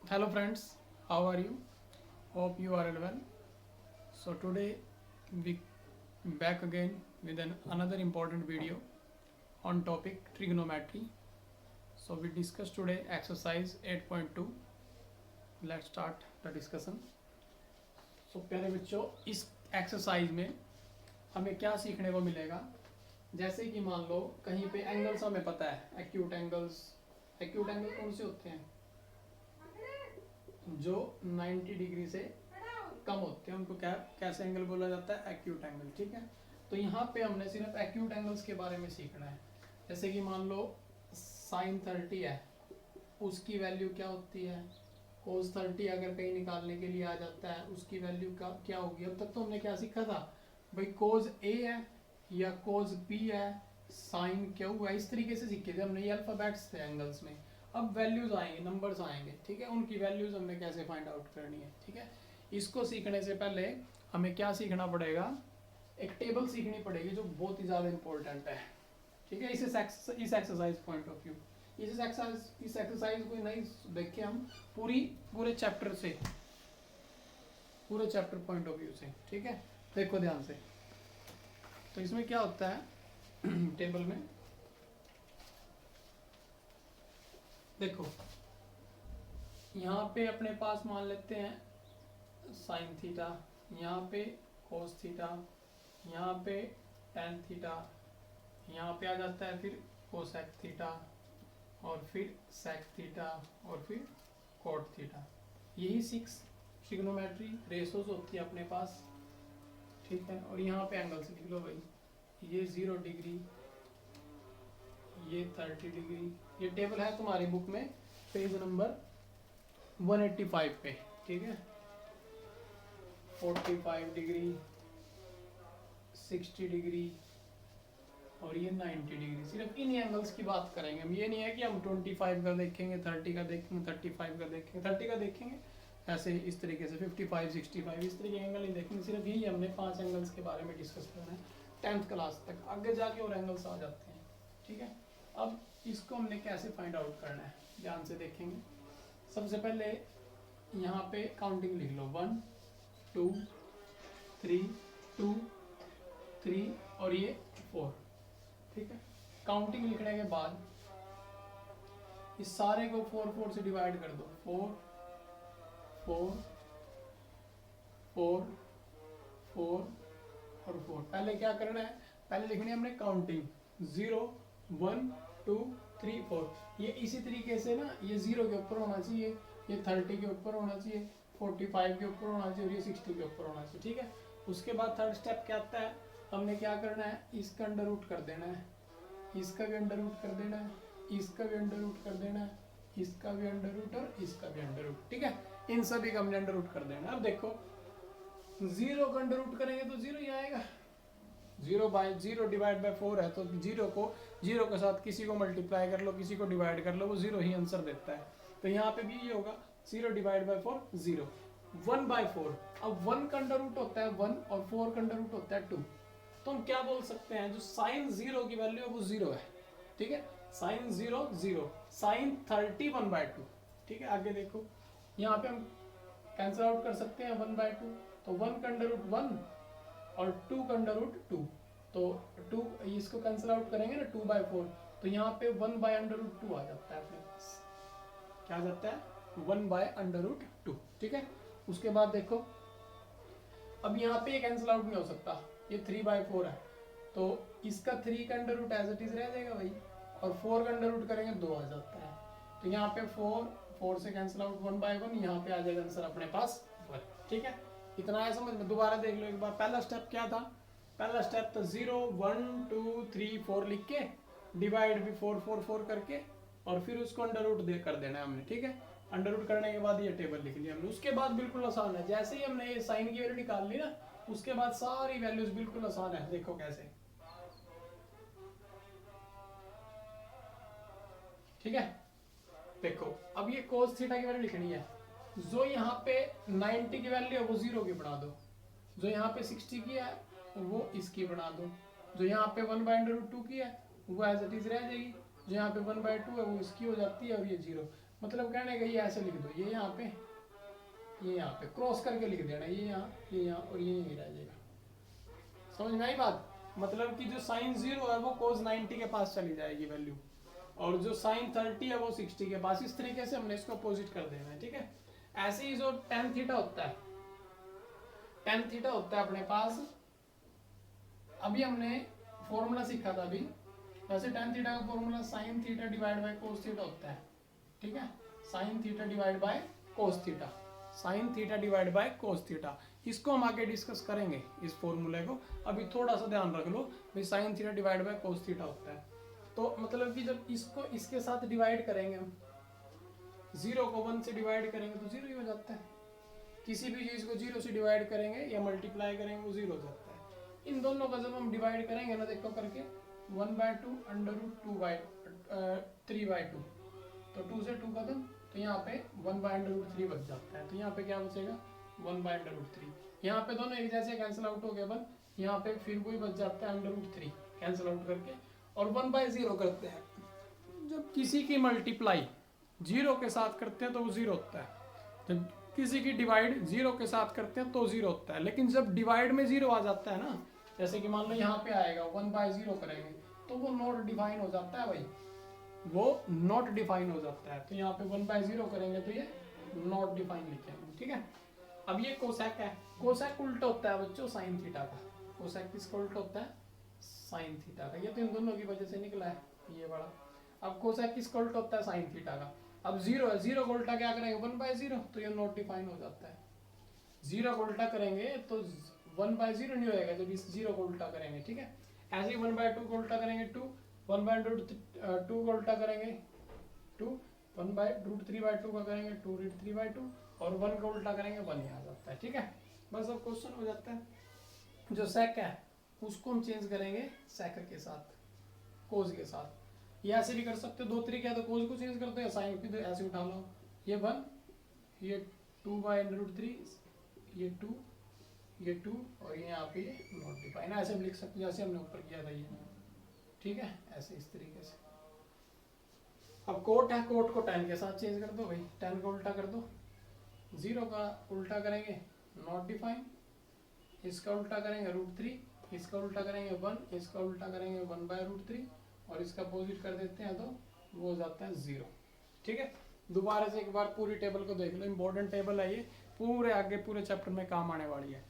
Hello friends, how are you? Hope you are well. So today we back again with another important video on topic trigonometry. So we discuss today exercise 8.2. Let's start the discussion. So प्यारे बच्चों, इस exercise में हमें क्या सीखने को मिलेगा? जैसे कि मान लो कहीं पे एंगल्स हमें पता है, एक्यूट एंगल्स कौन से होते हैं? जो 90 डिग्री से कम होते हैं उनको क्या कैसे एंगल बोला जाता है? Acute angle. ठीक है, तो यहाँ पे हमने सिर्फ एक्यूट एंगल्स के बारे में सीखना है। जैसे कि मान लो साइन 30 है, उसकी वैल्यू क्या होती है? कोस 30 अगर कहीं निकालने के लिए आ जाता है, उसकी वैल्यू का क्या होगी? अब तक तो हमने क्या सीखा था भाई, कोस ए है या कोस बी है, साइन क्यू है, इस तरीके से सीखे थे हमने। ये अल्फाबेट्स थे एंगल्स में। अब वैल्यूज आएंगे, नंबर्स आएंगे। ठीक है, उनकी वैल्यूज हमने कैसे फाइंड आउट करनी है। ठीक है, इसको सीखने से पहले हमें क्या सीखना पड़ेगा? एक टेबल सीखनी पड़ेगी जो बहुत ही ज़्यादा इंपॉर्टेंट है। ठीक है, इस एक्सरसाइज पॉइंट ऑफ व्यू, इस एक्सरसाइज को नहीं देखे हम पूरे चैप्टर पॉइंट ऑफ व्यू से। ठीक है, देखो ध्यान से। तो इसमें क्या होता है टेबल में, देखो यहाँ पे अपने पास मान लेते हैं साइन थीटा, यहाँ पे कोस थीटा, यहाँ पे टेन थीटा, यहाँ पे आ जाता है फिर कोसेक थीटा, और फिर सेक थीटा, और फिर कॉट थीटा। यही 6 ट्रिग्नोमेट्री रेशोज होती है अपने पास। ठीक है, और यहाँ पे एंगल्स लिख लो भाई, ये 0 डिग्री, ये 30 डिग्री। ये टेबल है तुम्हारी बुक में पेज नंबर 185 पे। ठीक है, 45 डिग्री, 60 डिग्री और ये 90 डिग्री। सिर्फ इन एंगल्स की बात करेंगे हम। ये नहीं है कि हम 25 का देखेंगे, 30 का देखेंगे, 35 का देखेंगे, 30 का देखेंगे, ऐसे इस तरीके से 55, 65 इस तरीके एंगल नहीं देखेंगे। सिर्फ यही हमने 5 एंगल्स के बारे में डिस्कस करना है 10th क्लास तक। आगे जाके और एंगल्स आ जाते हैं। ठीक है, अब इसको हमने कैसे फाइंड आउट करना है, ध्यान से देखेंगे। सबसे पहले यहाँ पे काउंटिंग लिख लो, 1 2 3 और ये 4। ठीक है, काउंटिंग लिखने के बाद इस सारे को 4 से डिवाइड कर दो। 4 4 4 4 और 4। पहले क्या करना है? पहले लिखनी है हमने काउंटिंग, 0 1 2 3 4। ये इसी तरीके से ना, ये 0 के ऊपर होना चाहिए, ये 30 के ऊपर होना चाहिए, 45 के ऊपर होना चाहिए और ये 60 के ऊपर होना चाहिए। ठीक है, उसके बाद थर्ड स्टेप क्या आता है? हमने क्या करना है? इसका अंडर रूट कर देना है, इसका भी अंडर रूट कर देना है, इसका भी अंडर रूट कर देना है, इसका भी अंडर रूट और इसका भी अंडर रूट। ठीक है, इन सभी का हमने अंडर रूट कर देना है। अब देखो 0 का अंडर रूट करेंगे तो 0 ही आएगा। 0 डिवाइड बाय 4 है, तो 0 के साथ किसी को मल्टीप्लाई कर लो, किसी को डिवाइड कर लो, वो 0 ही आंसर देता है। तो यहाँ पे भी ये होगा 0 डिवाइड बाय 4 0, 1/4। अब 1 का अंडर रूट होता है 1 और 4 का अंडर रूट होता है 2। तो हम क्या बोल सकते हैं? जो साइन 0 की वैल्यू है वो 0 है। ठीक है, साइन 0 0, साइन 30 1/2। ठीक है, आगे देखो, यहाँ पे हम कैंसिल आउट कर सकते हैं 1/2। तो 1 का अंडर रूट 1 और 2 का अंडर रूट 2। तो 2 इसको कैंसिल आउट करेंगे ना, 2/4। तो यहाँ पे 1/√2 आ जाता है अपने पास। क्या आ जाता है? 1/√2। ठीक है, उसके बाद देखो, अब यहाँ पे ये कैंसिल आउट नहीं हो सकता, ये 3/4 है, तो इसका 3 का under root as it is रह जाएगा भाई, और 4 का अंडर रूट करेंगे 2 आ जाता है। तो यहाँ पे 4 से कैंसिल आउट 1/1, यहाँ पे आ जाएगा आंसर अपने पास 1। ठीक है, इतना है समझ में? दोबारा देख लो एक बार। पहला स्टेप क्या था? पहला स्टेप तो 0 1 2 3 4 लिख के डिवाइड भी 4 4 4 करके, और फिर उसको अंडर रूट दे कर देना है हमने। ठीक है, अंडर रूट करने के बाद ये टेबल लिख लिया हमने। उसके बाद बिल्कुल आसान है, जैसे ही हमने ये साइन की वैल्यू निकाल ली ना, उसके बाद सारी वैल्यूज बिल्कुल आसान है। देखो कैसे। ठीक है, देखो अब ये cos थीटा की वैल्यू लिखनी है। जो यहाँ पे 90 की वैल्यू है वो 0 की बना दो, जो यहाँ पे 60 की है वो इसकी बना दो, जो यहाँ पे 1/√2 की है वो एज इट इज रह जाएगी, जो यहाँ पे 1/2 है वो इसकी हो जाती है, और ये 0। मतलब कहने का ये ऐसे लिख दो, ये यहाँ पे, ये यहाँ पे क्रॉस करके लिख देना, ये यहाँ और ये यहीं रह जाएगा। समझ में आई बात? मतलब कि जो साइन 0 है वो cos 90 के पास चली जाएगी वैल्यू, और जो साइन 30 है वो 60 के पास। इस तरीके से हमने इसको अपोजिट कर देना है, ठीक है। ऐसे ही जो tan थीटा होता है, tan थीटा होता है अपने पास, अभी हमने फॉर्मूला सीखा था अभी। वैसे tan थीटा का formula sin theta divide by cos theta होता है, ठीक है। sin theta divide by cos theta, sin theta divide by cos theta. इसको हम आगे डिस्कस करेंगे इस फॉर्मूले को। अभी थोड़ा सा ध्यान रख लो भाई, sin theta divide by cos theta होता है। तो मतलब कि जब इसको इसके साथ डिवाइड करेंगे हम, 0 को 1 से डिवाइड करेंगे तो 0 ही हो जाता है। किसी भी चीज को 0 से डिवाइड करेंगे या मल्टीप्लाई करेंगे वो 0 हो जाता है। इन दोनों का जब हम डिवाइड करेंगे ना, देखो करके 1/2 √3/2, तो 2 से 2 खत्म, तो यहाँ पे 1/√3 बच जाता है। तो यहाँ पे क्या बचेगा 1/√3। यहाँ पे दोनों एक जैसे कैंसिल आउट हो गए बन, यहाँ पे फिर कोई बच जाता है √3 कैंसिल आउट करके, और 1/0 करते हैं। जब किसी की मल्टीप्लाई 0 के साथ करते हैं तो वो 0 होता है, जब किसी की डिवाइड 0 के साथ करते हैं तो 0 होता है। लेकिन जब डिवाइड में 0 आ जाता है ना, जैसे कि मान लो यहाँ पे आएगा 1/0 करेंगे तो वो नॉट डिफाइन हो जाता है भाई, वो नॉट डिफाइन हो जाता है। तो यहाँ पे 1/0 करेंगे तो ये नॉट डिफाइन लिखेंगे, ठीक है। अब ये कोसेक है, कोसेक उल्टा होता है बच्चों साइन थीटा का। कोसेक किसका उल्टा होता है? साइन थीटा का। ये तो इन दोनों की वजह से निकला है ये बड़ा। अब कोसेक किसका उल्टा होता है? साइन थीटा का। अब 0 है, 0 को उल्टा क्या करेंगे 1/0, तो ये नॉट डिफाइन हो जाता है। 0 को उल्टा करेंगे तो 1/0 नहीं होएगा जब इस 0 को उल्टा करेंगे, ठीक है। ऐसे ही 1/2 को उल्टा करेंगे 2, 1/2 को उल्टा करेंगे 2, 1/√3/2 का करेंगे 2√3/2, और 1 को उल्टा करेंगे 1 ही आ जाता है, ठीक है। बस अब क्वेश्चन हो जाता है। जो सेक है उसको हम चेंज करेंगे सेक के साथ, कोस के साथ। ये ऐसे भी कर सकते हो, 2 तरीके हैं, तो कोस को चेंज कर दो या साइन को ऐसे उठा लो। ये 1, ये 2/√3, ये 2, ये 2, और ये यहाँ पे नॉट डिफाइन। ऐसे हम लिख सकते जैसे हमने ऊपर किया था ये, ठीक है, ऐसे इस तरीके से। अब कोट है, कोट को 10 के साथ चेंज कर दो भाई, 10 को उल्टा कर दो, 0 का उल्टा करेंगे नॉट डिफाइन, इसका उल्टा करेंगे √3, इसका उल्टा करेंगे 1, इसका उल्टा करेंगे 1/√3, और इसका अपोजिट कर देते हैं तो वो हो जाता है 0, ठीक है। दोबारा से एक बार पूरी टेबल को देख लो, इंपॉर्टेंट टेबल है ये, पूरे आगे पूरे चैप्टर में काम आने वाली है।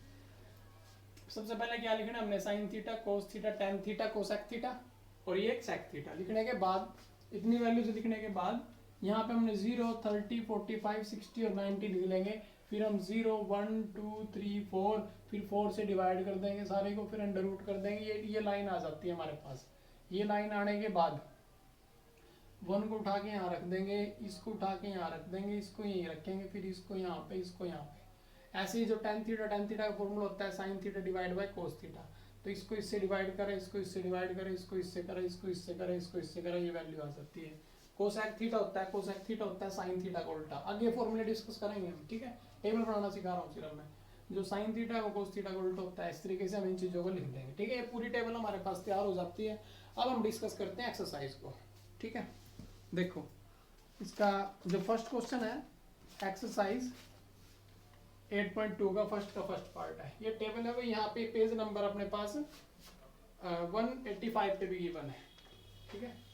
सबसे पहले क्या लिखना हमने? Sine theta, cos theta, tan theta, cosec theta, और ये सेक थीटा। लिखने के बाद, इतनी वैल्यूज लिखने के बाद यहाँ पे हमने 0, 30, 45, 60 और 90 लिख लेंगे। फिर हम 0, 1, 2, 3, 4, फिर 4 से डिवाइड कर देंगे सारे को, फिर अंडर रूट कर देंगे। ये लाइन आ जाती है हमारे पास। ये लाइन आने के बाद 1 को उठा के यहाँ रख देंगे, इसको उठा के यहाँ रख देंगे, इसको यहीं रखेंगे, फिर इसको यहाँ पे, इसको यहाँ पे। ऐसे ही जो tan थीटा का फॉर्मूला होता है sine theta divide by cos theta. तो इसको इससे डिवाइड करें, इसको इससे डिवाइड करें, इसको इससे करें, इसको इससे करें, इसको इससे करें, ये वैल्यू आ सकती है। कोसेक थीटा होता है, कोसेक थीटा होता है साइन थीटा का उल्टा। आगे फॉर्मूले डिस्कस करेंगे हम, ठीक है। टेबल बनाना सिखा रहा हूँ सिर्फ मैं। जो साइन थीटा है वो कोस थीटा का उल्टा होता है। इस तरीके से हम इन चीज़ों को लिख देंगे, ठीक है। ये पूरी टेबल हमारे पास तैयार हो जाती है। अब हम डिस्कस करते हैं एक्सरसाइज को, ठीक है। देखो इसका जो फर्स्ट क्वेश्चन है, एक्सरसाइज 8.2 का फर्स्ट पार्ट है। ये टेबल है वो, यहाँ पे पेज नंबर अपने पास 185 पे भी गिवन है, ठीक है।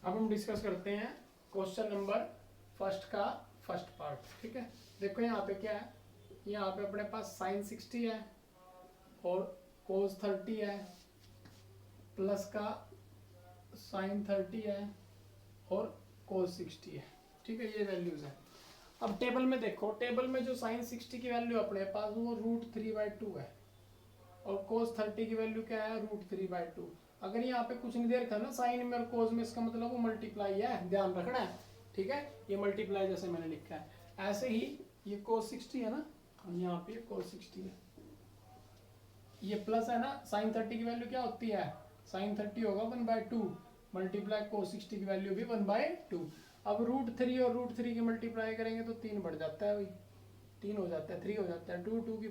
अब हम डिस्कस करते हैं क्वेश्चन नंबर फर्स्ट का फर्स्ट पार्ट, ठीक है। देखो यहाँ पे क्या है, यहाँ पे अपने पास साइन 60 है और कोस 30 है, प्लस का साइन 30 है और कोस 60 है, ठीक है। ये वैल्यूज है। अब टेबल में देखो, टेबल में जो साइन 60 की वैल्यू अपने पास वो √3/2 है, और कोस 30 की वैल्यू क्या है? √3/2। अगर यहाँ पे कुछ नहीं दे रखा ना साइन में और कोस में, इसका मतलब वो मल्टीप्लाई है, ध्यान रखना है, ठीक है। ये मल्टीप्लाई जैसे मैंने लिखा है। ऐसे ही ये कोस 60 है ना, यहाँ पे कोस 60 है, ये प्लस है ना, साइन 30 की वैल्यू क्या होती है, साइन 30 होगा 1/2 मल्टीप्लाई कोस 60 की वैल्यू भी 1/2। अब √3 और √3 की मल्टीप्लाई करेंगे तो 3 बढ़ जाता है भाई, 3 हो जाता है, 3 हो जाता है, 2 की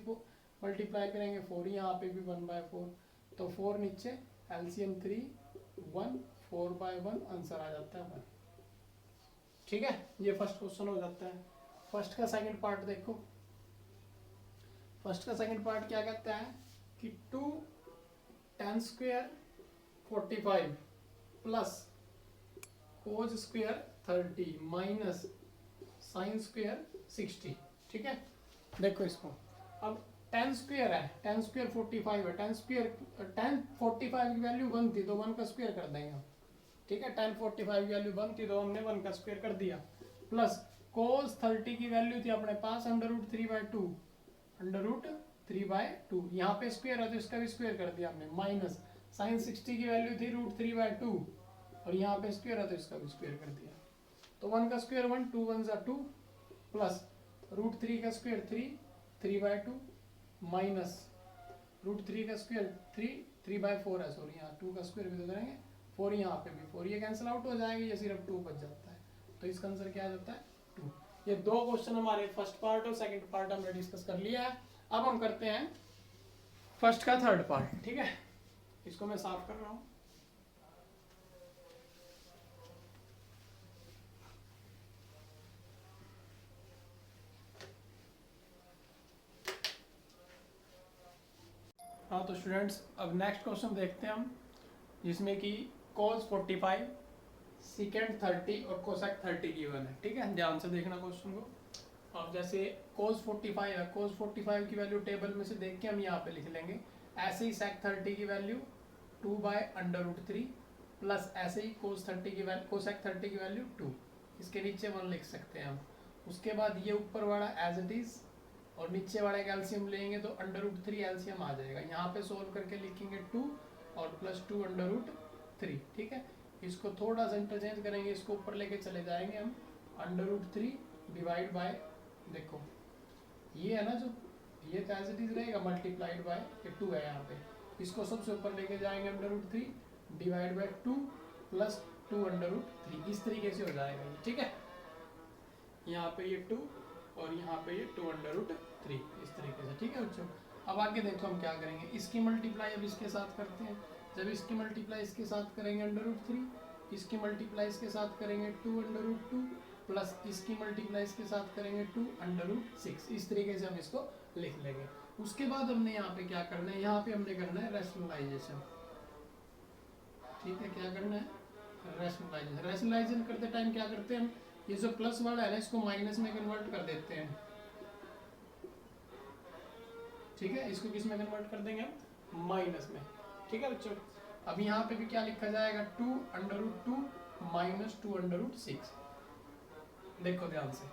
मल्टीप्लाई करेंगे 4, यहाँ पे भी 1/4, तो 4 नीचे, एलसीएम 3 1, 4/1 आंसर आ जाता है 1। ठीक है, ये फर्स्ट क्वेश्चन हो जाता है। फर्स्ट का सेकंड पार्ट देखो, फर्स्ट का सेकंड पार्ट क्या कहता है कि 2 tan² 45 plus cos² 30 minus sin² 60। ठीक है, देखो इसको, अब tan² है, tan² 45 है, tan 45 की वैल्यू 1 थी तो 1 का स्क्वायर कर देंगे हम। ठीक है, tan 45 की वैल्यू 1 थी तो हमने 1 का स्क्वायर कर दिया, प्लस cos 30 की वैल्यू थी अपने पास √3/2, √3/2, यहाँ पे स्क्वायर है तो इसका भी स्क्वायर कर दिया हमने, माइनस sin 60 की वैल्यू थी √3/2 और यहाँ पे स्क्वायर है तो इसका भी स्क्वायर कर दिया, तो 1 का स्क्वायर 1, 2 1 2, प्लस √3 का स्क्वायर 3, 3/2 माइनस √3 का स्क्वायर 3, 3/4 है, सॉरी यहाँ 2 का स्क्वायर भी तो करेंगे, 4 यहाँ पे भी 4, ये कैंसिल आउट हो जाएगा, ये सिर्फ 2 बच जाता है, तो इसका आंसर क्या आ जाता है 2। ये दो क्वेश्चन हमारे फर्स्ट पार्ट और सेकंड पार्ट हमने डिस्कस कर लिया है। अब हम करते हैं फर्स्ट का थर्ड पार्ट। ठीक है, इसको मैं साफ कर रहा हूँ। हाँ तो स्टूडेंट्स, अब नेक्स्ट क्वेश्चन देखते हैं हम, जिसमें कि cos 45 secant 30 और cosec 30 गिवन है। ठीक है, ध्यान से देखना क्वेश्चन को। अब जैसे cos 45 है, cos 45 की वैल्यू टेबल में से देख के हम यहाँ पे लिख लेंगे, ऐसे ही sec 30 की वैल्यू 2/√3 प्लस ऐसे ही cos 30 की वैल्यू, cosec 30 की वैल्यू 2, इसके नीचे 1 लिख सकते हैं हम। उसके बाद ये ऊपर वाला एज इट इज और नीचे वाले का एलसीएम लेंगे तो √3 एलसीएम आ जाएगा, यहाँ पे सोल्व करके लिखेंगे 2 और प्लस 2 √3। ठीक है, इसको थोड़ा सा इंटरचेंज करेंगे, इसको ऊपर लेके चले जाएंगे हम, √3 डिवाइड बाय, देखो ये है ना जो, ये तो एज इट इज रहेगा, मल्टीप्लाइड बाय 2 है यहाँ पे, इसको सबसे ऊपर लेके जाएंगे √3 डिवाइड बाय 2 प्लस 2 √3, इस तरीके से हो जाएगा ये। ठीक है, यहाँ पे ये 2 और यहाँ पे ये 2 √3, इस तरीके से। ठीक है बच्चों, अब आगे देखो हम क्या करेंगे, इसकी मल्टीप्लाई अब इसके साथ करते हैं, जब इसकी मल्टीप्लाई इसके साथ करेंगे √3, इसकी मल्टीप्लाई इसके साथ करेंगे 2 √2 प्लस इसकी मल्टीप्लाई इसके साथ करेंगे 2 √6, इस तरीके से हम इसको लिख लेंगे। उसके बाद हमने यहाँ पे क्या करना है, यहाँ पे हमने करना है रैशनलाइजेशन। ठीक है, क्या करना है, रैशनलाइजेशन। रैशनलाइजेशन करते टाइम क्या करते हैं हम, ये जो प्लस वाला है ना, इसको माइनस में कन्वर्ट कर देते हैं। ठीक है, इसको किस में कन्वर्ट कर देंगे हम, माइनस में। ठीक है बच्चों, अब यहाँ पे भी क्या लिखा जाएगा, 2 √2 माइनस 2 √6। देखो ध्यान से,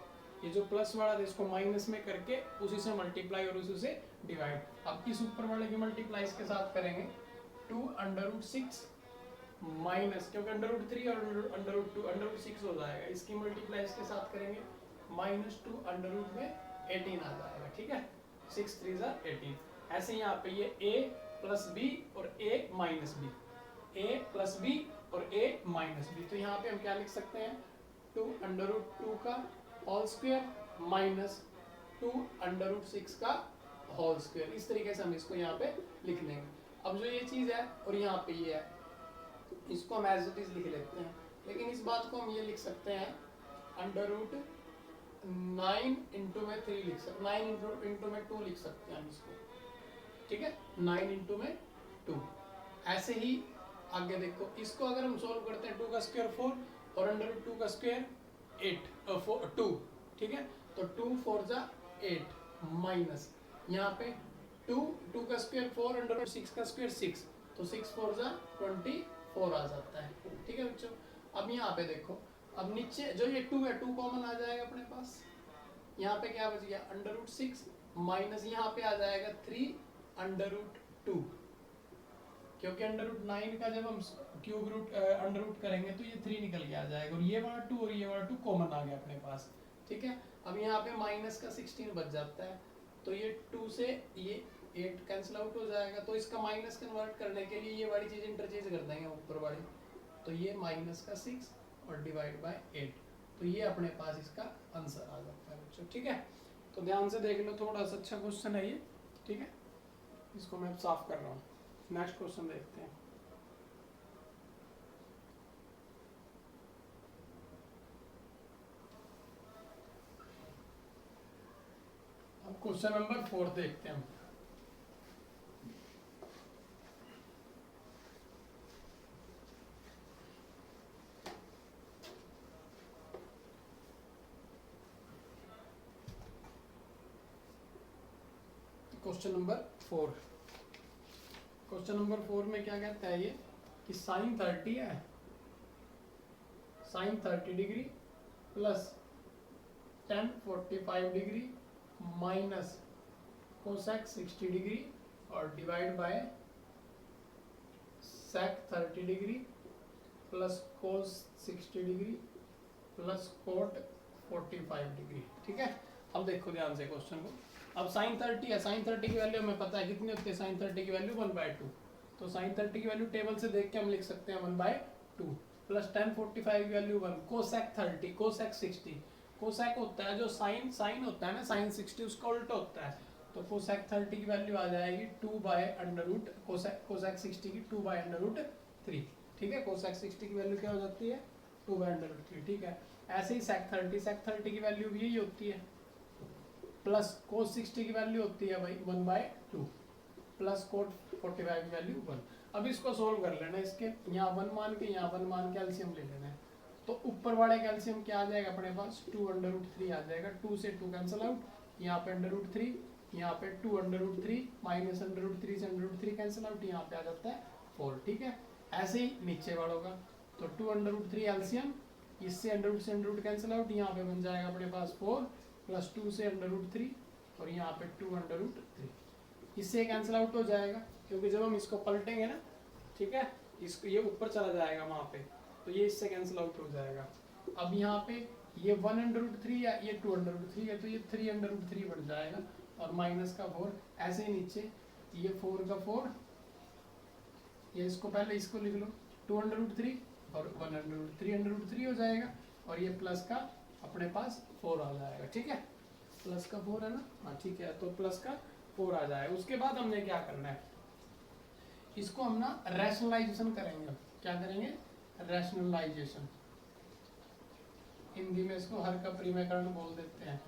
ये जो प्लस वाला है इसको माइनस में करके उसी से मल्टीप्लाई और उसी से डिवाइड। अब इस ऊपर वाले की मल्टीप्लाई इसके साथ करेंगे 2 √6 माइनस, क्योंकि √3 और √2 √6 हो जाएगा, इसकी मल्टीप्लाई इसके साथ करेंगे -2 √ में 18 आ जाएगा। ठीक है, 6 3 18। ऐसे यहाँ पे ये a प्लस बी और a minus B, a plus B और a माइनस बी, तो यहाँ पे हम क्या लिख सकते हैं, 2 √2 का होल स्क्वायर माइनस 2 √6 का होल स्क्वायर, इस तरीके से हम इसको यहाँ पे लिख लेंगे। अब जो ये चीज़ है और यहाँ पे ये है, इसको हम एज इट इज लिख लेते हैं, लेकिन इस बात को हम ये लिख सकते हैं √9 इंटू में 3 लिख सकते, 9 इंटू में 2 लिख सकते हैं हम इसको। ठीक है, 9 इंटू में 2। ऐसे ही आगे देखो, इसको अगर हम सोल्व करते हैं, 2 का स्क्वायर 4 और √2 का स्क्वायर 2। ठीक है, तो 2 4 जा 8 माइनस यहाँ पे 2 का स्क्वायर 4 √6 का स्क्वायर 6, तो 6 4 जा 24 आ जाता है। ठीक है बच्चों, अब यहाँ पे देखो, अब नीचे जो ये 2 है 2 कॉमन आ जाएगा अपने पास, यहाँ पे क्या बच गया √6 माइनस यहाँ पे आ जाएगा 3 √2, क्योंकि √9 का जब हम क्यूब रूट अंडर रूट करेंगे तो ये 3 निकल के आ जाएगा और ये वाला 2 और ये वाला 2 कॉमन आ गया अपने पास। ठीक है, अब यहाँ पे माइनस का 16 बच जाता है, तो ये 2 से ये 8 कैंसिल आउट हो जाएगा। तो इसका माइनस कन्वर्ट करने के लिए ये वाली चीज इंटरचेंज कर देंगे ऊपर वाली, तो ये माइनस का 6 और डिवाइड बाय 8, तो ये अपने पास इसका आंसर आ जाता है बच्चों। ठीक है, तो ध्यान से देख लो, थोड़ा सा अच्छा क्वेश्चन है ये। ठीक है, इसको मैं साफ कर रहा हूँ। नेक्स्ट क्वेश्चन देखते हैं। अब क्वेश्चन नंबर 4 देखते हैं हम। क्वेश्चन नंबर 4, क्वेश्चन नंबर 4 में क्या कहता है ये कि साइन 30 है, sine 30 degree plus tan 45 degree minus cosec 60 degree और divide by sec 30 degree plus cos 60 degree plus cot 45 degree. ठीक है, अब देखो ध्यान से क्वेश्चन को। अब साइन 30 है, साइन 30 की वैल्यू हमें पता है कितनी होती है, साइन 30 की वैल्यू 1/2। तो साइन 30 की वैल्यू टेबल से देख के हम लिख सकते हैं 1/2 प्लस tan 45 की वैल्यू 1, कोसेक 30, कोसेक 60, कोसेक होता है जो साइन साइन होता है ना, साइन 60 उसका उल्टा होता है, तो कोसेक 30 की वैल्यू आ जाएगी 2/√, कोसेक 60 की 2/√3। ठीक है, कोसेक 60 की वैल्यू क्या हो जाती है 2/√3। ठीक है, ऐसे ही सेक 30 की वैल्यू भी यही होती है, प्लस कोस 60 की वैल्यू होती है भाई 1/2 प्लस कोट 45 की वैल्यू 1। अब इसको सोल्व कर लेना, इसके यहाँ 1 मान के यहाँ 1 मान के एलसीएम ले लेना है। तो ऊपर वाले का एलसीएम क्या आ जाएगा अपने पास 2/√3 आ जाएगा, 2 से 2 कैंसिल आउट, यहाँ पे √3, यहाँ पे 2/√3 माइनस √3 से √3 कैंसिल आउट, यहाँ पे आ जाता है 4। ठीक है, ऐसे ही नीचे वालों का, तो 2/√3 एलसीएम, इससे √से कैंसिल आउट, यहाँ पे बन जाएगा अपने पास 4 प्लस 2 से √3 और यहाँ पे 2/√3, इससे कैंसिल आउट हो जाएगा क्योंकि जब हम इसको पलटेंगे ना, ठीक है, इसको ये ऊपर चला जाएगा वहाँ पे, तो ये इससे कैंसिल आउट हो जाएगा। अब यहाँ पे ये 1/√3 या ये 2/√3 है, तो ये 3/√3 बढ़ जाएगा और माइनस का 4, ऐसे ही नीचे ये 4 का 4, ये इसको पहले इसको लिख लो 2/√3 और 1/√3 हो जाएगा और ये प्लस का अपने पास 4 आ जाएगा। ठीक है, प्लस का 4 है ना, हाँ ठीक है, तो प्लस का 4 आ जाएगा। उसके बाद हमने क्या करना है, इसको हम ना रैशनलाइजेशन करेंगे। क्या करेंगे, रैशनलाइजेशन, हिंदी में इसको हर का परिमेयकरण बोल देते हैं।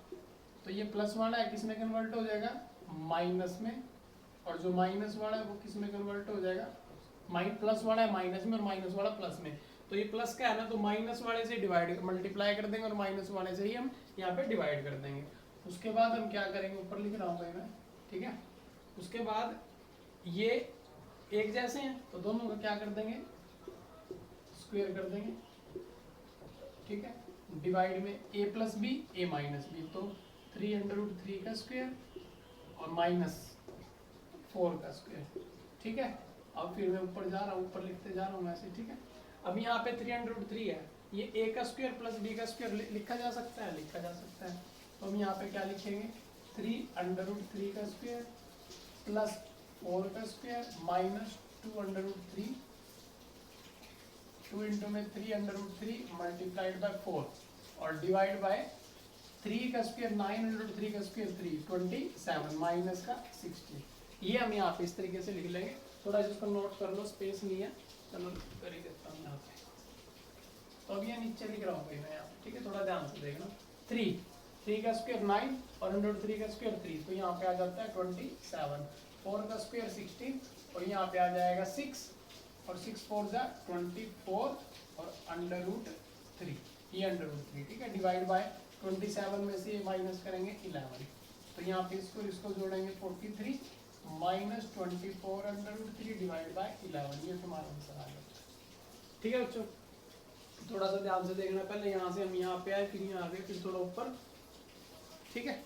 तो ये प्लस वाला है किस में कन्वर्ट हो जाएगा, माइनस में, और जो माइनस वाला है वो किस में कन्वर्ट हो जाएगा, प्लस वाला है माइनस में और माइनस वाला प्लस में। तो ये प्लस का है ना, तो माइनस वाले से डिवाइड मल्टीप्लाई कर देंगे और माइनस वाले से ही हम यहाँ पे डिवाइड कर देंगे। उसके बाद हम क्या करेंगे, ऊपर लिख रहा हूँ भाई मैं, ठीक है। उसके बाद ये एक जैसे हैं तो दोनों का क्या कर देंगे, स्क्वायर कर देंगे। ठीक है, डिवाइड में a plus B a minus B, तो 3/√3 का स्क्वायर और माइनस 4 का स्क्वायर। ठीक है, अब फिर मैं ऊपर जा रहा हूँ, ऊपर लिखते जा रहा हूँ ऐसे। ठीक है, अब यहाँ पे 3/√3 है, ये a का स्क्वायर प्लस b का स्क्वायर लिखा जा सकता है, लिखा जा सकता है। तो हम यहाँ पे क्या लिखेंगे, 3/√3 का स्क्वायर प्लस 4 का स्क्वायर माइनस 2/√3, 2 इंटू में 3/√3 मल्टीप्लाइड बाय 4 और डिवाइड बाय 3 का स्क्वायर 9/√3 का स्क्वायर 3 27 माइनस का 60। ये हम यहाँ पे इस तरीके से लिख लेंगे। थोड़ा इसको नोट कर लो, स्पेस नहीं है, चलो कर ही देता हूँ यहाँ पे। तो अब ये नीचे लिख रहा हूँ भाई मैं यहाँ पे, ठीक है, थोड़ा ध्यान से देखना। 3 का स्क्वायर 9 और 1/3 का स्क्वायर 3, तो यहाँ पे आ जाता है 27, 4 का स्क्वायर 16 और यहाँ पे आ जाएगा 6 और 6 4 जा 24 और √3, ये √3। ठीक है, डिवाइड बाय 27 में से ये माइनस करेंगे 11, तो यहाँ पे इसको जोड़ेंगे 43 माइनस 24/√3 डिवाइड बाय 11, ये तुम्हारा आंसर आ जाता है। ठीक है बच्चों, थोड़ा सा ध्यान से देखना, पहले यहाँ से हम यहाँ पे आए, फिर यहाँ आ गए, फिर थोड़ा ऊपर। ठीक है,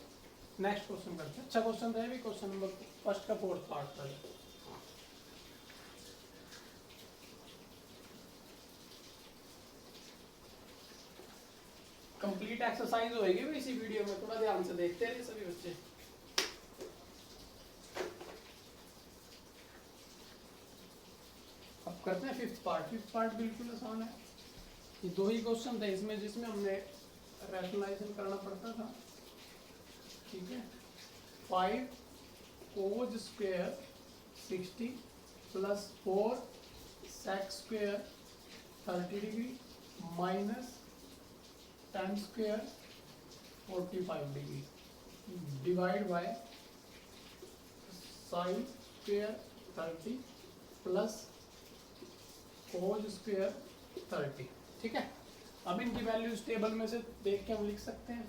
नेक्स्ट क्वेश्चन करते हैं। अच्छा क्वेश्चन था भी, क्वेश्चन नंबर फर्स्ट का 4th पार्ट था। कंप्लीट एक्सरसाइज होएगी भी इसी वीडियो में, थोड़ा ध्यान से देखते हैं सभी बच्चे। करते हैं फिफ्थ पार्ट। फिफ्थ पार्ट बिल्कुल आसान है। ये दो ही क्वेश्चन थे इसमें जिसमें हमने रैशनलाइजेशन करना पड़ता था। ठीक है, 5 cos square 60 plus 4 sec square 30 degree minus tan square 45 degree divide by sin square 30 plus cos square 30। ठीक है, अब इनकी वैल्यूज टेबल में से देख के हम लिख सकते हैं।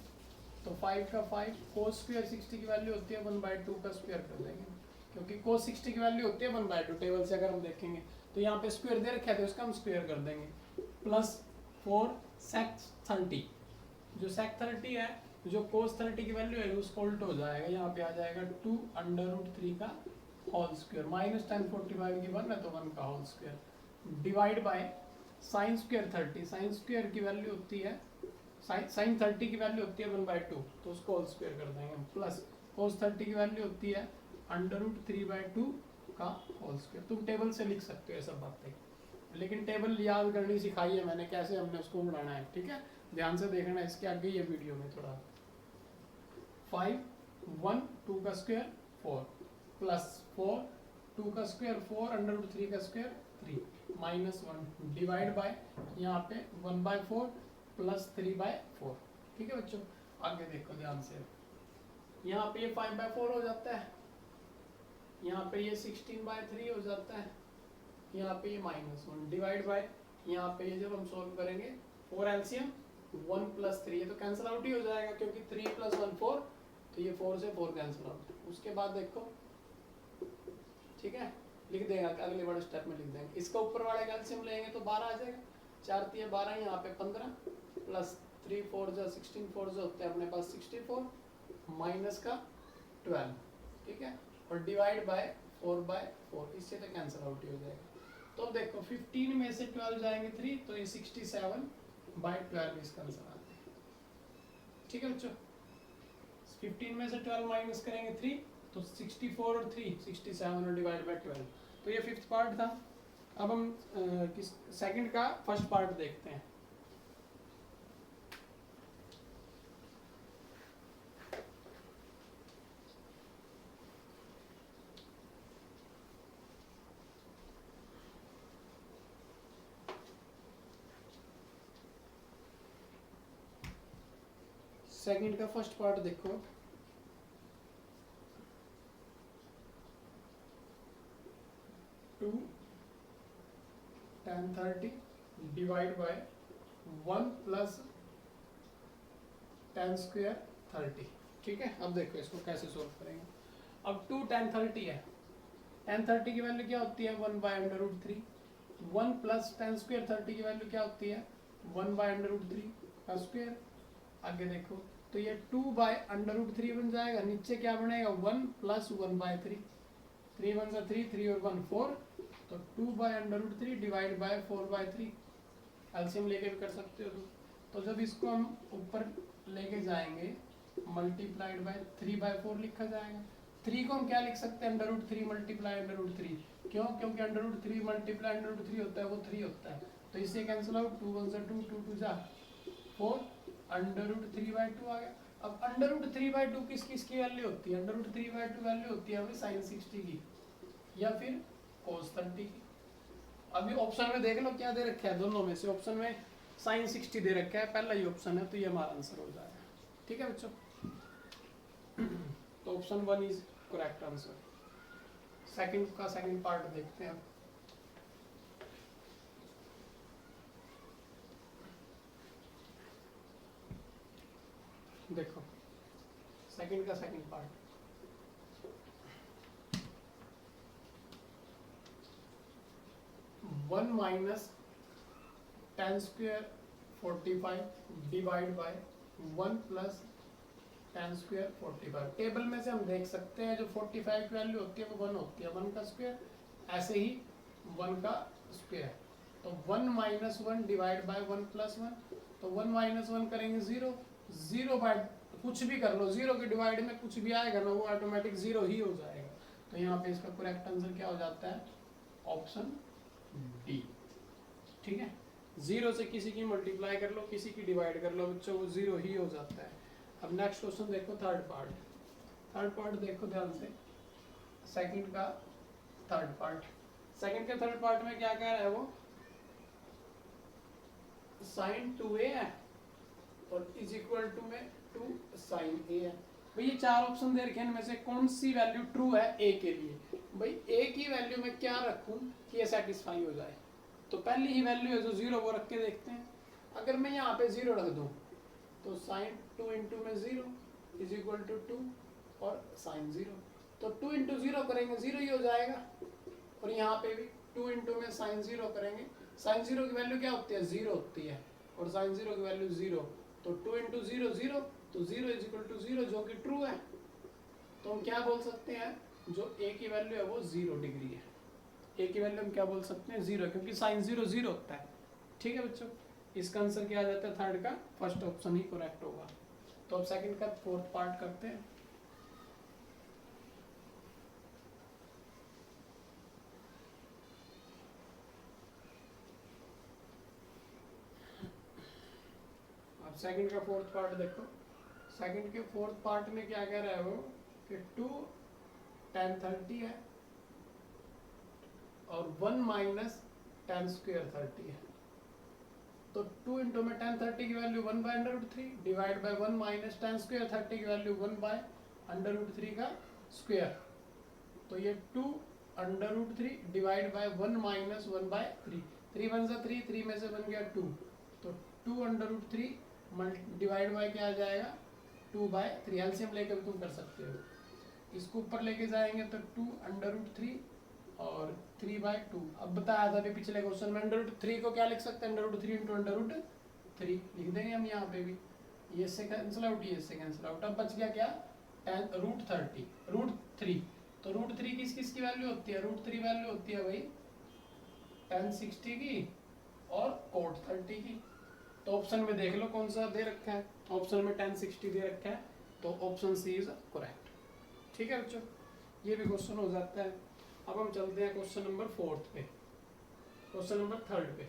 तो 5 का 5 cos स्क्वायर 60 की वैल्यू होती है 1/2 का स्क्वायर कर देंगे, क्योंकि cos 60 की वैल्यू होती है 1/2 टेबल से अगर हम देखेंगे तो यहाँ पे स्क्वायर दे रखा है तो इसका हम स्क्वायर कर देंगे। प्लस 4 sec 30, जो sec 30 है जो cos 30 की वैल्यू है उसका उल्ट हो जाएगा, यहाँ पे आ जाएगा 2√3 का होल स्क्वायर माइनस tan 45 की 1 है तो 1 का whole square divide by sin square 30। sin square की वैल्यू होती है sin 30 की वैल्यू होती है 1/2 तो उसको होल स्क्वायर कर देंगे। प्लस cos 30 की वैल्यू होती है √3/2 का होल स्क्वायर। तुम टेबल से लिख सकते हो ये सब बातें, लेकिन टेबल याद करनी सिखाई है मैंने कैसे हमने उसको बनाना है। ठीक है, ध्यान से देखना इसके आगे ये वीडियो में थोड़ा। 5 1 2 का स्क्वायर 4 प्लस 4 2 का स्क्वायर 4 √3 का स्क्वायर 3 माइनस 1 डिवाइड बाय यहाँ पे 1/4 प्लस 3/4। ठीक है बच्चों, आगे देखो ध्यान से। यहाँ पे ये 5/4 हो जाता है, यहाँ पे ये 16/3 हो जाता है, यहाँ पे ये -1 डिवाइड बाय यहाँ पे ये जब हम सॉल्व करेंगे 4 एलसीएम 1 + 3 ये तो कैंसिल आउट ही हो जाएगा क्योंकि 3 + 1 4, तो ये 4 से 4 कैंसिल आउट। उसके बाद देखो, ठीक है, लिख देगा अगले बड़े स्टेप में लिख देंगे। इसका ऊपर वाले का एलसीएम लेंगे तो 12 आ जाएगा, 4 × 12 यहाँ पे 15 प्लस 3 4 जा 16 4 जा होते हैं अपने पास 64 माइनस का 12। ठीक है, और डिवाइड बाय 4/4, इससे तो कैंसिल आउट ही हो जाएगा। तो देखो 15 में से 12 जाएंगे 3 तो ये 67/12 इसका आंसर आता है। ठीक है बच्चों, 15 में से 12 माइनस करेंगे 3 तो 64 और 3 67 और डिवाइड बाय 12। तो ये फिफ्थ पार्ट था। अब हम सेकंड का फर्स्ट पार्ट देखते हैं। सेकंड का फर्स्ट पार्ट देखो, 2 tan 30 divide by 1 + tan square 30। ठीक है, अब देखो इसको कैसे सोल्व करेंगे। अब 2 tan 30 है, tan 30 की वैल्यू क्या होती है 1/√3, 1 + tan स्क्वायर 30 की वैल्यू क्या होती है 1/√3 का स्क्वायर। आगे देखो तो ये 2/√3 बन जाएगा, नीचे क्या बनेगा 1 + 1/3, 3 1 3 3 और 1 4, तो 2/√3 डिवाइड बाय 4/3 एलसीएम लेके भी कर सकते हो। तो जब इसको हम ऊपर लेके जाएंगे मल्टीप्लाइड बाय 3/4 लिखा जाएगा। 3 को हम क्या लिख सकते हैं √3 × √3, क्यों? क्योंकि √3 × √3 होता है वो 3 होता है, तो इससे कैंसिल आउट 2 1 2 2 2 जा 4 √3/2 आ गया। अब √3/2 किसकी वैल्यू होती है? √3/2 वैल्यू होती है हमें sin 60 की या फिर cos 30 की। अभी ऑप्शन में देख लो क्या दे रखा है, दोनों में से ऑप्शन में sin 60 दे रखा है, पहला ही ऑप्शन है, तो ये हमारा आंसर हो जाएगा। ठीक है बच्चों, तो option 1 is correct answer. Second का सेकंड पार्ट देखते हैं। देखो सेकंड का second part, one minus tan square 45 divide by 1 + tan square 45। Table में से हम देख सकते हैं जो 45 की वैल्यू होती है वो 1 होती है, 1 का स्क्वायर, ऐसे ही 1 का स्क्वायर, तो 1 - 1 डिवाइड बाय 1 + 1, तो 1 - 1 करेंगे 0, 0 बाय कुछ भी कर लो, 0 के डिवाइड में कुछ भी आएगा ना वो ऑटोमेटिक 0 ही हो जाएगा। तो यहाँ पे इसका करेक्ट आंसर क्या हो जाता है ऑप्शन डी। ठीक है, 0 से किसी की मल्टीप्लाई कर लो, किसी की डिवाइड कर लो बच्चों, वो 0 ही हो जाता है। अब नेक्स्ट क्वेश्चन देखो, थर्ड पार्ट देखो ध्यान से, सेकंड का थर्ड पार्ट में क्या कह रहा है वो, साइन 2a है और इज इक्वल टू में 2 साइन a है। भाई ये चार ऑप्शन दे रखे हैं, इनमें से कौन सी वैल्यू ट्रू है a के लिए। भाई a की वैल्यू में क्या रखूं कि ये सेटिस्फाई हो जाए, तो पहली ही वैल्यू है जो 0 वो रख के देखते हैं। अगर मैं यहाँ पे 0 रख दूं तो साइन 2 इंटू में 0 इज इक्वल टू 2 और साइन 0, तो 2 इंटू 0 करेंगे 0 ही हो जाएगा। और यहाँ पे भी 2 इंटू में साइन 0 करेंगे, साइन 0 की वैल्यू क्या होती है 0 होती है, और साइन 0 की वैल्यू 0, तो 2 इंटू 0 0, तो 0 इज इक्वल टू 0 जो कि ट्रू है। तो हम क्या बोल सकते हैं, जो a की वैल्यू है वो 0 डिग्री है। a की वैल्यू हम क्या बोल सकते हैं 0, क्योंकि साइन 0 0 होता है। ठीक है बच्चों, इसका आंसर क्या आ जाता है, थर्ड का फर्स्ट ऑप्शन ही करेक्ट होगा। तो अब सेकंड का फोर्थ पार्ट करते हैं। अब सेकंड का फोर्थ पार्ट देखो, सेकंड के फोर्थ पार्ट में क्या कह रहा है वो कि 2 tan 30 है और 1 माइनस tan स्क्वायर 30 है। तो 2 इंटू में tan 30 की value 1 by √3 divide by 1 minus tan square 30 की वैल्यू 1 बाय √3 का स्क्वायर, तो ये 2 √3 divide by 1 minus 1 by 3, 3 one सा 3, 3 में से बन गया 2, तो 2 √3 डिवाइड बाय क्या आ जाएगा 2 बाय 3, एलसीएम लेकर भी तुम कर सकते हो। इसको ऊपर लेके जाएंगे तो 2 √3 और 3 बाय 2। अब बताया था अभी पिछले क्वेश्चन में √3 को क्या लिख सकते हैं, √3 इंटू √3 लिख देंगे हम यहाँ पे भी, ये से कैंसिल आउट, ये से कैंसिल आउट। अब बच गया क्या √30 √3, तो √3 किस किस की वैल्यू होती है, √3 वैल्यू होती है भाई tan 60 की और cot 30 की। तो ऑप्शन में देख लो कौन सा दे रखा है, ऑप्शन में tan 60 दे रखा है, तो ऑप्शन सी इज करेक्ट। ठीक है बच्चों, ये भी क्वेश्चन हो जाता है। अब हम चलते हैं क्वेश्चन नंबर 4 पे, क्वेश्चन नंबर 3 पे।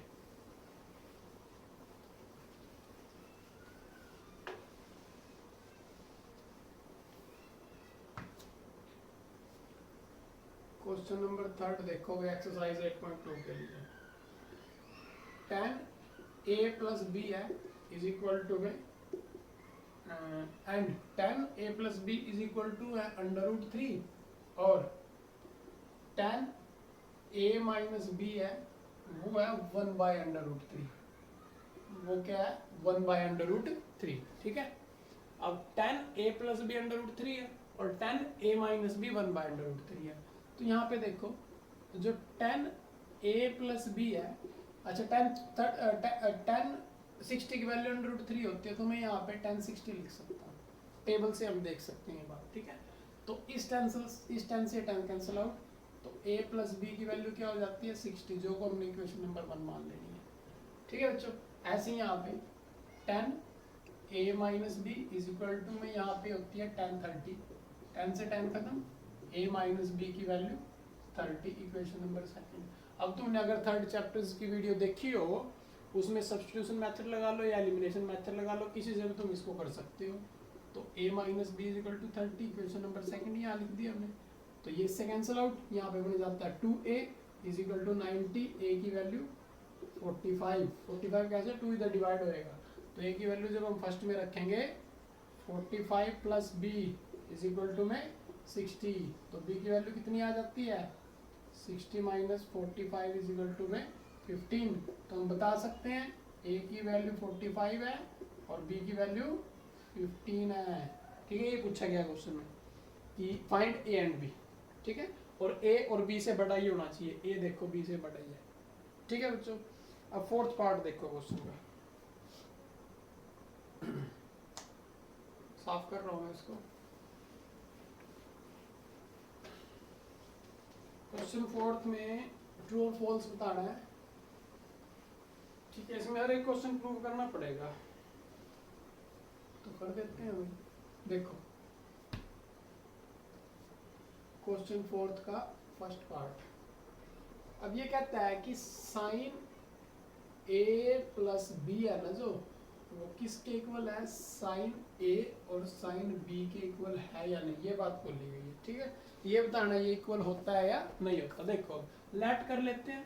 क्वेश्चन नंबर 3 देखोगे एक्सरसाइज 8.2 के लिए, tan a प्लस बी है इज इक्वल टू में and tan a plus B is equal to है √3 और tan a माइनस बी है वो है 1 बाय √3, वो क्या है 1 बाय √3। ठीक है, अब tan a प्लस बी √3 है और tan a minus B 1 by √3 है। तो यहाँ पे देखो जो tan a प्लस बी है, अच्छा tan 60 की वैल्यू √3 होती है, तो मैं यहाँ पे tan 60 लिख सकता हूँ, टेबल से हम देख सकते हैं ये बात। ठीक है, तो इस tan से tan कैंसिल आउट, तो a प्लस बी की वैल्यू क्या हो जाती है 60, जो को हमने इक्वेशन नंबर 1 मान लेनी है। ठीक है बच्चों, ऐसे ही यहाँ पे tan a minus B is equal to में यहाँ पे होती है tan 30, tan से tan खत्म, a माइनस बी की वैल्यू 30, इक्वेशन नंबर 2। अब तुमने अगर थर्ड चैप्टर्स की वीडियो देखी हो, उसमें सब्स्टिट्यूशन मेथड लगा लो या एलिमिनेशन मेथड लगा लो, किसी से भी तुम इसको कर सकते हो। तो a minus B is equal to 30, equation number 2 यहाँ लिख दिया हमने। तो ये इससे कैंसिल आउट, यहाँ पे बन जाता है 2a is equal to 90, a की वैल्यू 45 कैसे 2 इधर डिवाइड होएगा, तो a की वैल्यू जब हम फर्स्ट में रखेंगे 45 plus b is equal to में 60, तो b की वैल्यू कितनी आ जाती है 60 माइनस 45 इज इक्वल टू में 15। तो हम बता सकते हैं a की वैल्यू 45 है और b की वैल्यू 15 है। ठीक है, ये पूछा गया क्वेश्चन में कि फाइंड a एंड b। ठीक है, और a और b से बड़ा ही होना चाहिए, a देखो b से बड़ा ही है। ठीक है बच्चों, अब फोर्थ पार्ट देखो क्वेश्चन का, साफ कर रहा हूँ मैं इसको। क्वेश्चन फोर्थ में ट्रू और फॉल्स बताना है। ठीक है, इसमें हर एक क्वेश्चन प्रूव करना पड़ेगा, तो कर देते हैं अभी। देखो क्वेश्चन फोर्थ का फर्स्ट पार्ट, अब ये कहता है कि साइन ए प्लस बी है ना जो, वो किसके इक्वल है, साइन ए और साइन बी के इक्वल है या नहीं, ये बात बोली गई है। ठीक है, ये बताना ये इक्वल होता है या नहीं होता। देखो लेट कर लेते हैं,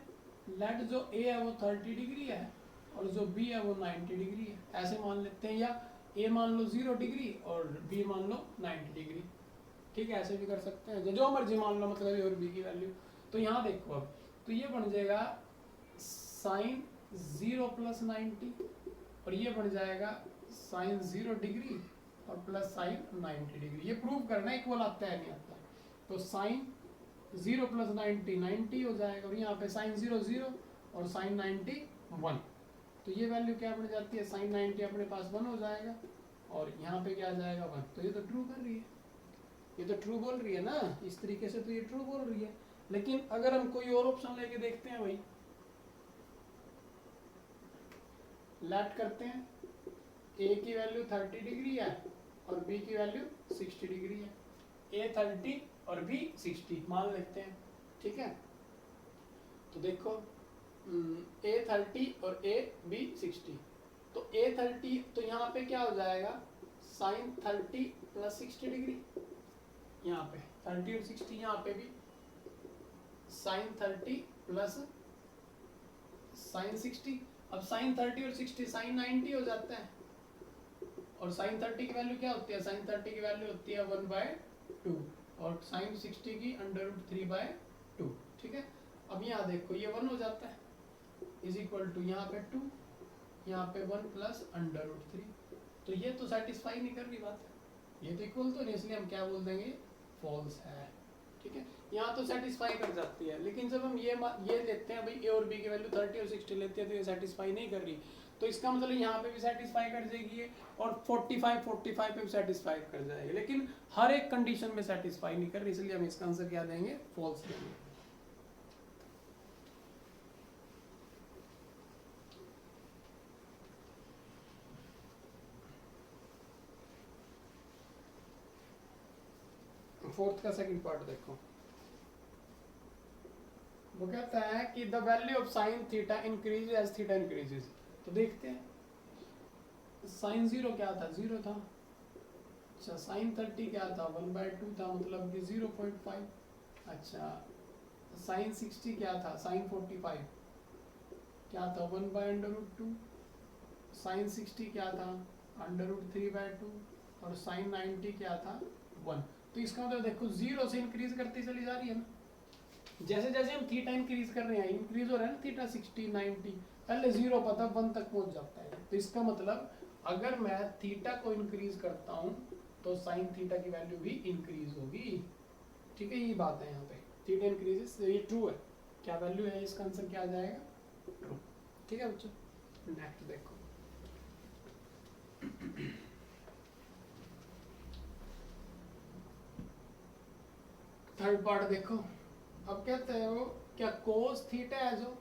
लेट जो ए है वो 30 डिग्री है और जो बी है वो 90 डिग्री है, ऐसे मान लेते हैं, या ए मान लो 0 डिग्री और बी मान लो 90 डिग्री। ठीक है, ऐसे भी कर सकते हैं, जो मर्जी मान लो, मतलब ए और बी की वैल्यू। तो यहाँ देखो अब, तो ये बन जाएगा साइन 0 प्लस 90 और ये बन जाएगा साइन 0 डिग्री और प्लस साइन 90 डिग्री। ये प्रूव करना इक्वल आता है नहीं आता। तो साइन 0 प्लस 90 90 हो जाएगा और यहाँ पे साइन 0 0 और साइन 90 1। तो ये वैल्यू क्या बन जाती है, साइन 90 अपने पास 1 हो जाएगा और यहाँ पे क्या आ जाएगा 1। तो ये तो ट्रू कर रही है, ये तो ट्रू बोल रही है ना, इस तरीके से तो ये ट्रू बोल रही है। लेकिन अगर हम कोई और ऑप्शन लेके देखते हैं भाई, लेट करते हैं, ए की वैल्यू 30 डिग्री है और बी की वैल्यू 60 डिग्री है, ए 30 और बी 60 मान लेते हैं। ठीक है, तो देखो ए 30 और ए बी 60, तो ए 30 तो यहाँ पे क्या हो जाएगा, साइन 30 प्लस 60 डिग्री, यहाँ पे 30 और 60, यहाँ पे भी साइन 30 प्लस साइन 60। अब साइन 30 और 60 साइन 90 हो जाता है और साइन 30 की वैल्यू क्या होती है, साइन 30 की वैल्यू होती है 1/2 और साइन 60 की √3/2। ठीक है, अब यहाँ देखो ये 1 हो जाता है इज इक्वल टू यहाँ पे 2, यहाँ पे 1 प्लस √3। तो ये तो सेटिस्फाई नहीं कर रही बात, ये तो इक्वल तो नहीं, इसलिए हम क्या बोल देंगे, फॉल्स है। ठीक है, यहाँ तो सेटिस्फाई कर जाती है, लेकिन जब हम ये लेते हैं भाई ए और बी की वैल्यू 30 और 60 लेते हैं तो ये सेटिस्फाई नहीं कर रही, तो इसका मतलब यहाँ पे भी सेटिस्फाई कर जाएगी और 45 पे भी सेटिस्फाई कर जाएगी, लेकिन हर एक कंडीशन में सेटिस्फाई नहीं कर रही, इसलिए हम इसका आंसर क्या देंगे, फॉल्स देंगे। फोर्थ का सेकंड पार्ट देखो, वो कहता है कि the value of sine theta increase as theta increases. तो देखते हैं, साइन 0 क्या था, 0 था। अच्छा, साइन 30 क्या था, 1/2 था, मतलब कि 0.5। अच्छा, साइन 60 क्या था, साइन 45 क्या था, 1/√2। साइन 60 क्या था, √3/2 और साइन 90 क्या था, 1। तो इसका मतलब देखो 0 से इंक्रीज करती चली जा रही है ना, जैसे जैसे हम थीटा इंक्रीज कर रहे हैं, इंक्रीज हो रहा है ना थीटा 60 90, पहले 0 पता 1 तक पहुंच जाता है। तो इसका मतलब अगर मैं थीटा को इंक्रीज करता हूं तो साइन थीटा की वैल्यू भी इंक्रीज होगी। ठीक है, ये बात है यहाँ पे, थीटा इंक्रीजेस, ये ट्रू है। क्या वैल्यू है, इसका आंसर क्या आ जाएगा, ट्रू। ठीक है बच्चों, नेक्स्ट देखो, थर्ड पार्ट देखो। अब कहते हैं वो क्या कोस थीटा है, जो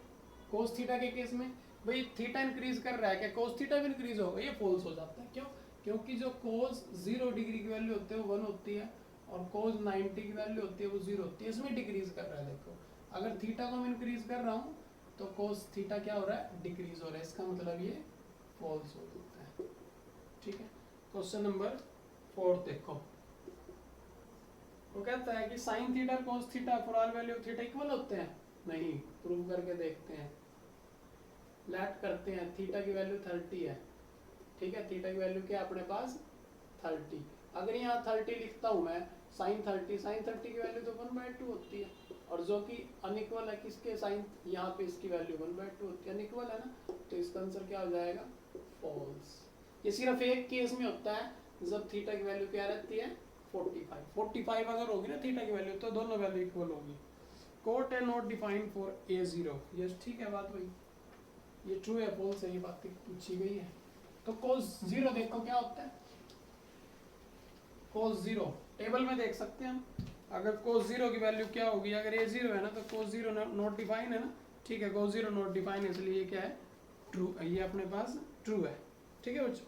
कोस थीटा के केस में भाई थीटा इंक्रीज कर रहा है, क्या कोस थीटा भी इंक्रीज होगा, ये फॉल्स हो जाता है। क्यों, क्योंकि जो कोस 0 डिग्री की वैल्यू होती है वो 1 होती है और कोस 90 की वैल्यू होती है वो 0 होती है, इसमें डिक्रीज कर रहा है। देखो अगर थीटा को मैं इंक्रीज कर रहा हूँ तो कोस थीटा क्या हो रहा है, डिक्रीज हो रहा है, इसका मतलब ये फॉल्स हो जाता है। ठीक है, क्वेश्चन नंबर 4 देखो, वो कहता है कि sine theta cos theta for all value of theta equal होते हैं, नहीं, प्रूव करके देखते हैं। लेट करते हैं, थीटा की वैल्यू 30 है। ठीक है, थीटा की वैल्यू क्या है अपने पास, 30। अगर यहाँ 30 लिखता हूँ मैं, साइन 30 की वैल्यू तो 1/2 होती है और जो कि अनइक्वल है किसके, साइन, यहाँ पे इसकी वैल्यू 1/2 होती है, अनइक्वल है ना, तो इसका आंसर क्या हो जाएगा, फॉल्स। ये सिर्फ एक केस में होता है जब थीटा की वैल्यू क्या रहती है, 45 अगर होगी ना थीटा की वैल्यू तो दोनों वैल्यू इक्वल होगी। कोट है not defined for A0, yes ठीक है बात भाई, ये ट्रू है फॉल्स है, ये बात पूछी गई है। तो कोस 0 देखो क्या होता है, कोस 0 टेबल में देख सकते हैं हम, अगर कोस 0 की वैल्यू क्या होगी, अगर A0 है ना तो कोस 0 नॉट डिफाइन है ना। ठीक है, कोस 0 नॉट डिफाइन है, इसलिए ये क्या है, ट्रू, ये अपने पास ट्रू है। ठीक है बच्चों,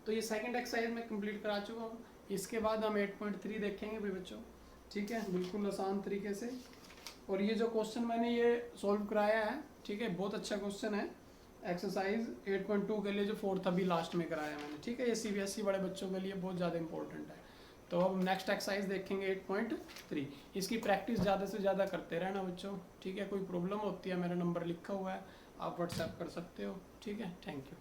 तो ये सेकंड एक्सरसाइज में कंप्लीट करा चुका हूँ। इसके बाद हम 8.3 देखेंगे भाई बच्चों। ठीक है, बिल्कुल आसान तरीके से। और ये जो क्वेश्चन मैंने ये सॉल्व कराया है, ठीक है, बहुत अच्छा क्वेश्चन है। एक्सरसाइज 8.2 के लिए जो 4th अभी लास्ट में कराया मैंने, ठीक है। ये CBSE बड़े बच्चों के लिए बहुत ज़्यादा इंपॉर्टेंट है। तो अब नेक्स्ट एक्सरसाइज देखेंगे 8.3। इसकी प्रैक्टिस ज़्यादा से ज़्यादा करते रहना बच्चों, ठीक है। कोई प्रॉब्लम होती है मेरा नंबर लिखा हुआ है, आप व्हाट्सएप कर सकते हो, ठीक है। Thank you.